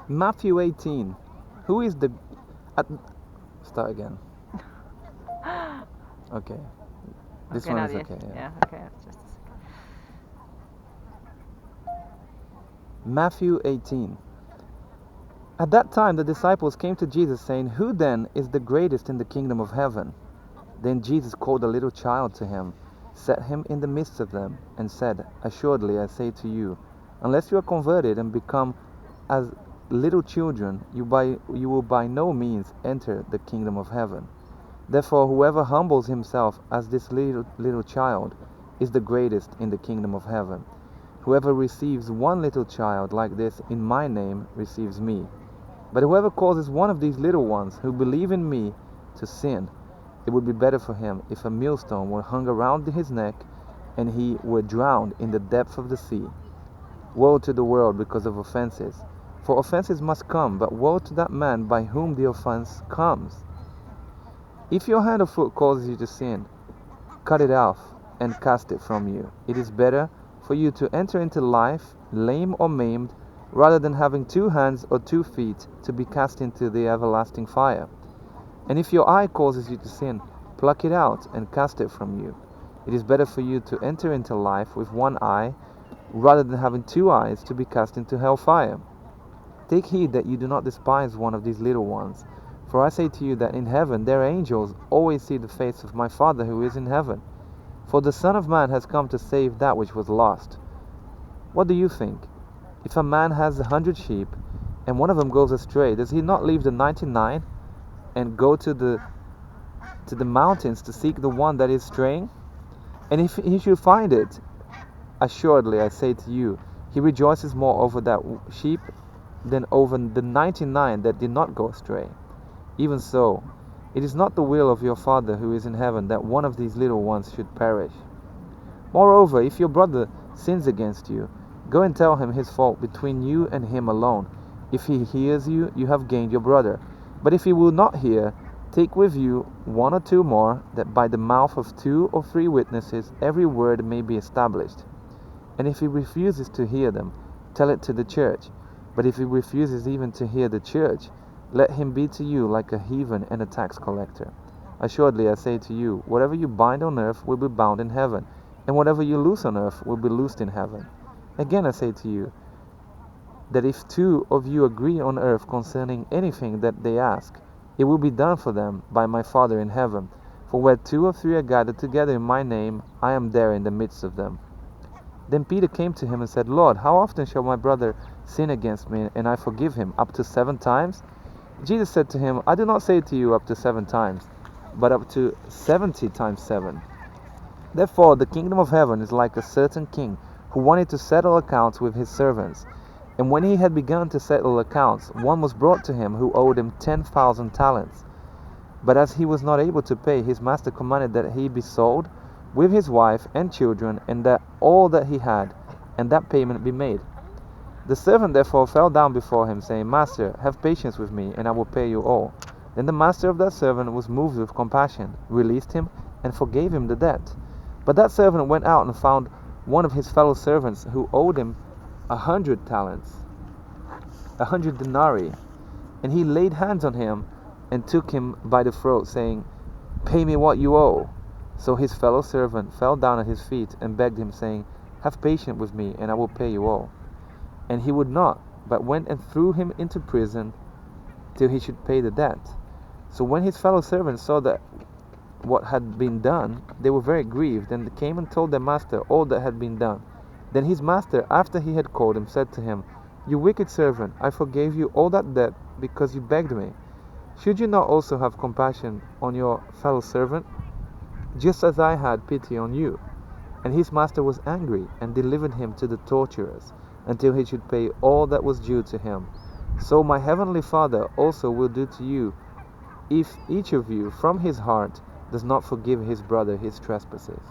Matthew 18. Who is the... Start again. Okay. This Okay, one now is the- okay. Yeah. okay, just a second. Matthew 18. At that time the disciples came to Jesus, saying, Who then is the greatest in the kingdom of heaven? Then Jesus called a little child to him, set him in the midst of them, and said, Assuredly I say to you, unless you are converted and become as little children, you will by no means enter the kingdom of heaven. Therefore whoever humbles himself as this little child is the greatest in the kingdom of heaven. Whoever receives one little child like this in my name receives me. But whoever causes one of these little ones who believe in me to sin, it would be better for him if a millstone were hung around his neck and he were drowned in the depth of the sea. Woe to the world because of offenses, for offenses must come, but woe to that man by whom the offense comes. If your hand or foot causes you to sin, cut it off and cast it from you. It is better for you to enter into life lame or maimed, rather than having 2 hands or 2 feet to be cast into the everlasting fire. And if your eye causes you to sin, pluck it out and cast it from you. It is better for you to enter into life with 1 eye, rather than having 2 eyes to be cast into hell fire. Take heed that you do not despise one of these little ones. For I say to you that in heaven their angels always see the face of my Father who is in heaven. For the Son of Man has come to save that which was lost. What do you think? If a man has 100 sheep, and one of them goes astray, does he not leave the 99 and go to the mountains to seek the one that is straying? And if he should find it, assuredly I say to you, he rejoices more over that sheep than over the 99 that did not go astray. Even so, it is not the will of your Father who is in heaven that one of these little ones should perish. Moreover, if your brother sins against you, go and tell him his fault between you and him alone. If he hears you, you have gained your brother. But if he will not hear, take with you 1 or 2 more, that by the mouth of 2 or 3 witnesses every word may be established. And if he refuses to hear them, tell it to the church. But if he refuses even to hear the church, let him be to you like a heathen and a tax collector. Assuredly I say to you, whatever you bind on earth will be bound in heaven, and whatever you loose on earth will be loosed in heaven. Again I say to you, that if 2 of you agree on earth concerning anything that they ask, it will be done for them by my Father in heaven. For where 2 or 3 are gathered together in my name, I am there in the midst of them. Then Peter came to him and said, Lord, how often shall my brother sin against me, and I forgive him? Up to 7 times? Jesus said to him, I do not say to you up to 7 times, but up to 70 times 7. Therefore the kingdom of heaven is like a certain king who wanted to settle accounts with his servants. And when he had begun to settle accounts, one was brought to him who owed him 10,000 talents. But as he was not able to pay, his master commanded that he be sold, with his wife and children, and that all that he had, and that payment be made. The servant therefore fell down before him, saying, Master, have patience with me, and I will pay you all. Then the master of that servant was moved with compassion, released him, and forgave him the debt. But that servant went out and found one of his fellow servants who owed him 100 talents, 100 denarii, and he laid hands on him and took him by the throat, saying, Pay me what you owe. So his fellow servant fell down at his feet and begged him, saying, Have patience with me, and I will pay you all. And he would not, but went and threw him into prison till he should pay the debt. So when his fellow servants saw that what had been done, they were very grieved, and came and told their master all that had been done. Then his master, after he had called him, said to him, You wicked servant, I forgave you all that debt because you begged me. Should you not also have compassion on your fellow servant, just as I had pity on you? And his master was angry, and delivered him to the torturers, until he should pay all that was due to him. So my heavenly Father also will do to you, if each of you from his heart does not forgive his brother his trespasses.